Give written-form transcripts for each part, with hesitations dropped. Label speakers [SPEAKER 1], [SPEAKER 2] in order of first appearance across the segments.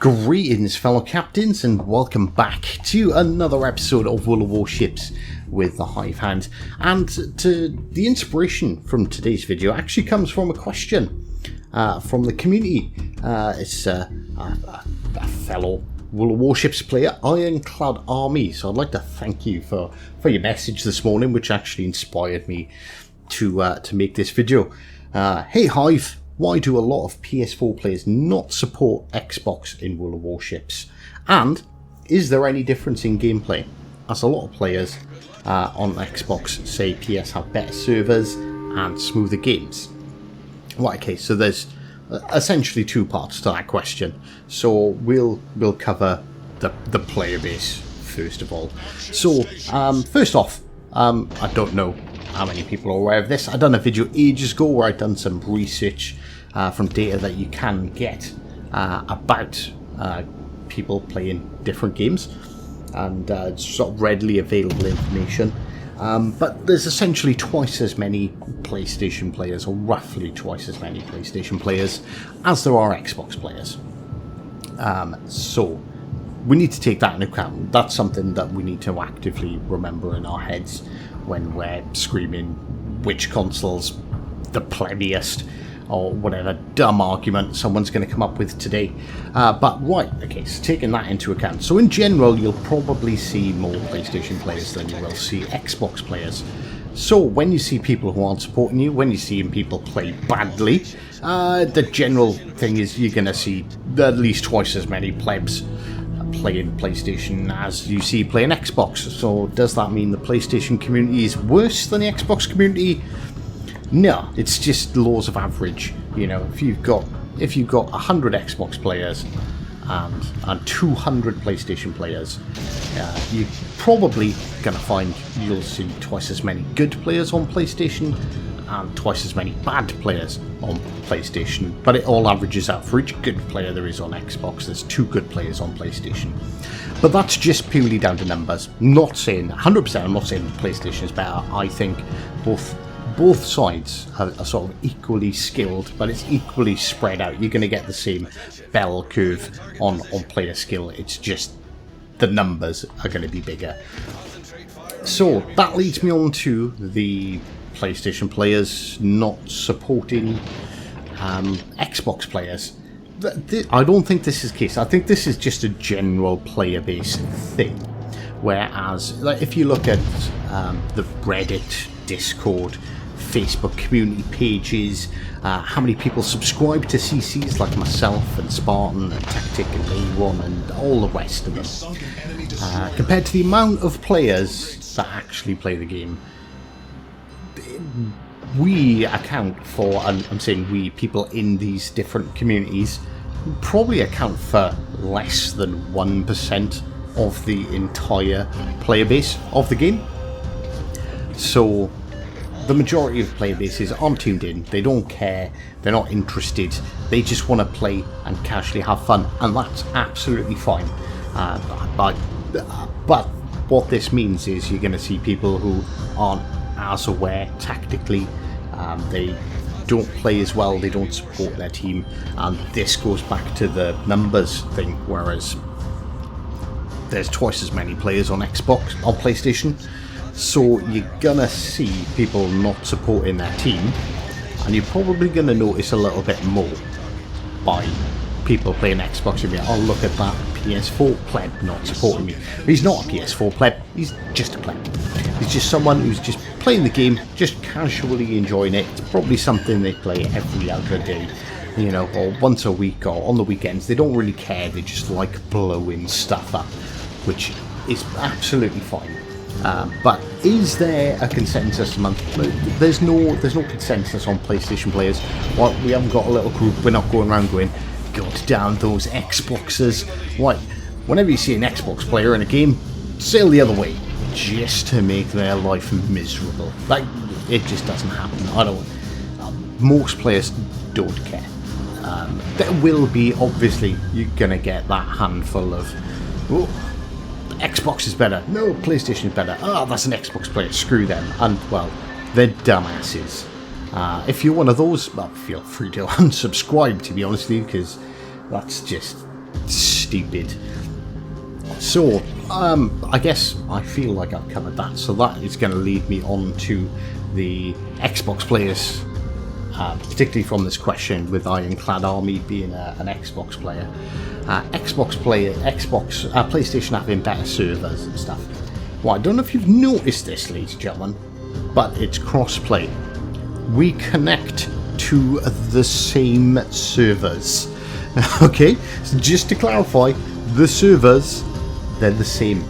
[SPEAKER 1] Greetings fellow captains and welcome back to another episode of World of Warships with the Hive Hand. And the inspiration from today's video actually comes from a question from the community. It's a fellow World of Warships player, Ironclad Army. So I'd like to thank you for your message this morning, which actually inspired me to make this video. Hey Hive, why do a lot of PS4 players not support Xbox in World of Warships? And is there any difference in gameplay? As a lot of players on Xbox say PS have better servers and smoother games. Right, okay, so there's essentially two parts to that question. So we'll cover the player base first of all. So first off, I don't know how many people are aware of this. I done a video ages ago where I'd done some research from data that you can get about people playing different games, and sort of readily available information. But there's essentially twice as many PlayStation players, or roughly twice as many PlayStation players, as there are Xbox players. So we need to take that into account. That's something that we need to actively remember in our heads when we're screaming which console's the plebbiest, or whatever dumb argument someone's going to come up with today. But right, okay, so taking that into account. So in general, you'll probably see more PlayStation players than you will see Xbox players. So when you see people who aren't supporting you, when you see people play badly, the general thing is you're going to see at least twice as many plebs playing PlayStation as you see playing Xbox. So does that mean the PlayStation community is worse than the Xbox community? No, it's just laws of average. You know, if you've got 100 Xbox players and 200 PlayStation players, you're probably gonna find you'll see twice as many good players on PlayStation and twice as many bad players on PlayStation. But it all averages out. For each good player there is on Xbox, there's 2 good players on PlayStation. But that's just purely down to numbers. Not saying 100%. I'm not saying PlayStation is better. I think both sides are sort of equally skilled, but it's equally spread out. You're going to get the same bell curve on player skill. It's just the numbers are going to be bigger. So that leads me on to the PlayStation players not supporting Xbox players. I don't think this is the case. I think this is just a general player base thing. Whereas, like, if you look at the Reddit, Discord, Facebook community pages, how many people subscribe to CCs like myself and Spartan and Tactic and A1 and all the rest of them, compared to the amount of players that actually play the game, we account for, and I'm saying we, people in these different communities, probably account for less than 1% of the entire player base of the game. So the majority of player bases aren't tuned in, they don't care, they're not interested, they just want to play and casually have fun, and that's absolutely fine. But what this means is you're going to see people who aren't as aware tactically, they don't play as well, they don't support their team, and this goes back to the numbers thing, whereas there's twice as many players on Xbox, on PlayStation. So you're gonna see people not supporting their team, and you're probably gonna notice a little bit more by people playing Xbox. And oh, look at that PS4 pleb not supporting me. But he's not a PS4 pleb, he's just a pleb. He's just someone who's just playing the game, just casually enjoying it. It's probably something they play every other day, you know, or once a week or on the weekends. They don't really care, they just like blowing stuff up, which is absolutely fine. But is there a consensus among? There's no consensus on PlayStation players. Well, we haven't got a little group. We're not going around going, God damn those Xboxers. Right, whenever you see an Xbox player in a game, sail the other way, just to make their life miserable. Like, it just doesn't happen. I don't. Most players don't care. There will be, obviously, you're gonna get that handful of, oh, Xbox is better, no, PlayStation is better, that's an Xbox player, screw them, and well, they're dumbasses. If you're one of those, well, feel free to unsubscribe, to be honest with you, because that's just stupid. So, I guess I feel like I've covered that, so that is going to lead me on to the Xbox players, particularly from this question with Ironclad Army being an Xbox player. PlayStation having better servers and stuff. Well, I don't know if you've noticed this, ladies and gentlemen, but it's cross-play. We connect to the same servers. Okay, so just to clarify, the servers, they're the same.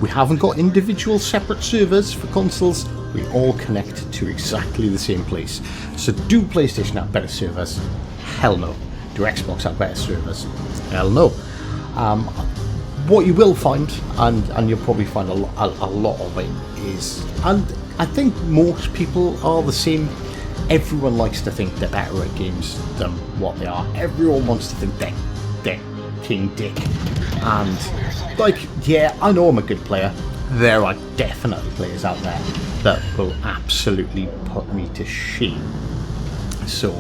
[SPEAKER 1] We haven't got individual separate servers for consoles. We all connect to exactly the same place. So do PlayStation have better servers? Hell no. Do Xbox have better servers? Hell no. What you will find, and you'll probably find a lot of it, is, and I think most people are the same, everyone likes to think they're better at games than what they are. Everyone wants to think they're King Dick. And, like, yeah, I know I'm a good player. There are definitely players out there that will absolutely put me to shame. So,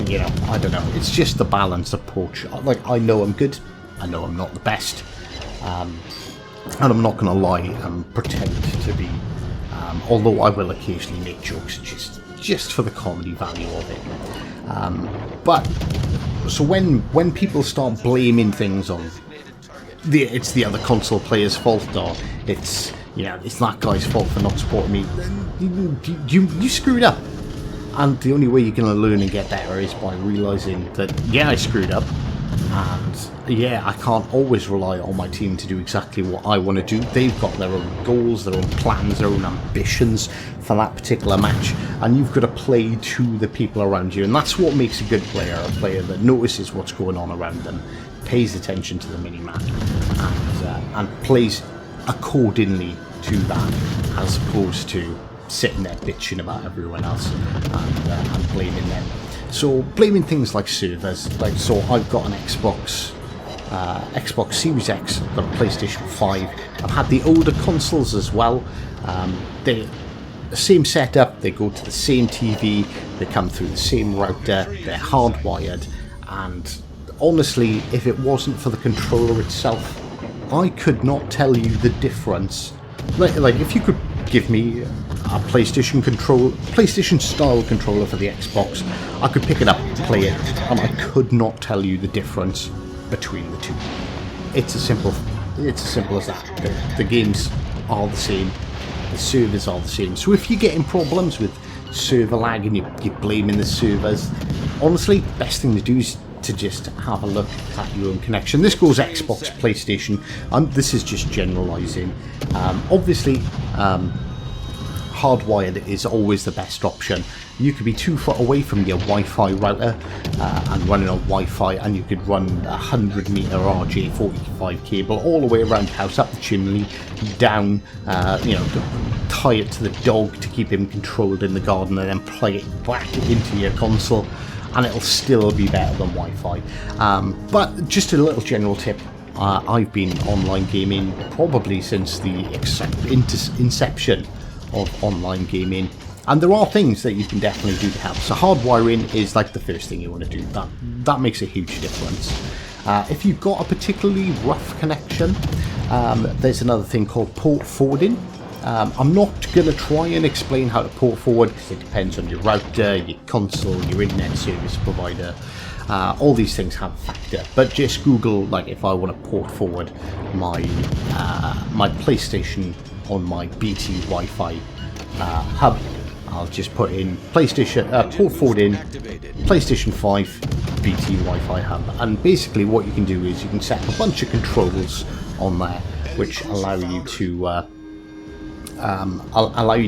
[SPEAKER 1] you know, I don't know. It's just the balanced approach. Like, I know I'm good. I know I'm not the best. And I'm not going to lie and pretend to be. Although I will occasionally make jokes just for the comedy value of it. But so when people start blaming things on it's the other console player's fault, or it's that guy's fault for not supporting me, you screwed up. And the only way you're going to learn and get better is by realising that, yeah, I screwed up, and yeah, I can't always rely on my team to do exactly what I want to do. They've got their own goals, their own plans, their own ambitions for that particular match, and you've got to play to the people around you, and that's what makes a good player, a player that notices what's going on around them, pays attention to the mini-map, and plays accordingly to that, as opposed to sitting there bitching about everyone else and blaming them. So blaming things like servers, like, so I've got an Xbox Series X, I've got a PlayStation 5, I've had the older consoles as well. They're the same setup, they go to the same TV, they come through the same router, they're hardwired, and honestly, if it wasn't for the controller itself, I could not tell you the difference. Like if you could give me a PlayStation style controller for the Xbox, I could pick it up, play it, and I could not tell you the difference between the two. It's as simple as that. The games are the same, the servers are the same. So if you're getting problems with server lag and you're blaming the servers, honestly, the best thing to do is to just have a look at your own connection. This goes Xbox, PlayStation, and this is just generalizing. Obviously, hardwired is always the best option. You could be 2 foot away from your Wi-Fi router and running on Wi-Fi, and you could run a 100-meter RJ45 cable all the way around the house, up the chimney, down, tie it to the dog to keep him controlled in the garden, and then plug it back into your console, and it'll still be better than Wi-Fi. But just a little general tip, I've been online gaming probably since the inception of online gaming, and there are things that you can definitely do to help. So hardwiring is like the first thing you want to do. That makes a huge difference. If you've got a particularly rough connection, there's another thing called port forwarding. I'm not going to try and explain how to port forward, because it depends on your router, your console, your internet service provider. All these things have a factor, but just Google, like, if I want to port forward my PlayStation on my BT Wi-Fi hub, I'll just put in PlayStation port forward in PlayStation 5 BT Wi-Fi hub, and basically what you can do is you can set a bunch of controls on there which allow you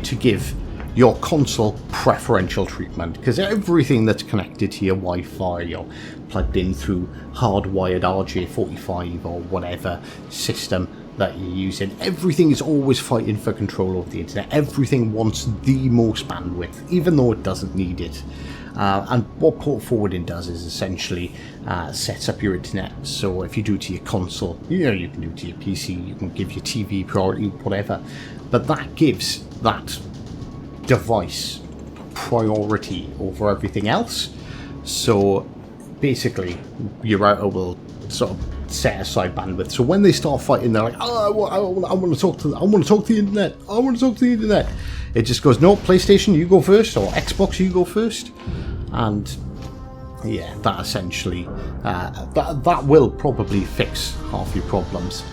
[SPEAKER 1] to give your console preferential treatment, because everything that's connected to your Wi-Fi, you're plugged in through hardwired RJ45 or whatever system that you're using, everything is always fighting for control over the internet. Everything wants the most bandwidth, even though it doesn't need it. And what port forwarding does is essentially sets up your internet. So if you do it to your console, you can do it to your PC, you can give your TV priority, whatever, but that gives that device priority over everything else. So basically your router will sort of set aside bandwidth. So when they start fighting, they're like, "Oh, I want to talk to the internet. I want to talk to the internet." It just goes, "No, PlayStation, you go first, or Xbox, you go first," and yeah, that essentially that will probably fix half your problems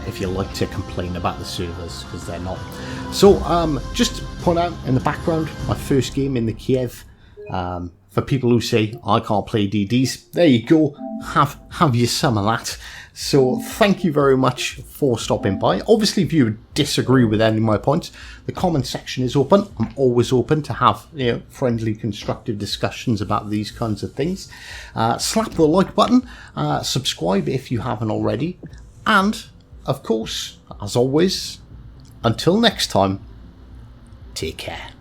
[SPEAKER 1] if you like to complain about the servers, because they're not. So just to point out in the background, my first game in the Kiev. For people who say I can't play DDs, there you go. Have you some of that. So thank you very much for stopping by. Obviously, if you disagree with any of my points, the comment section is open. I'm always open to have friendly, constructive discussions about these kinds of things. Slap the like button, subscribe if you haven't already, and of course, as always, until next time, take care.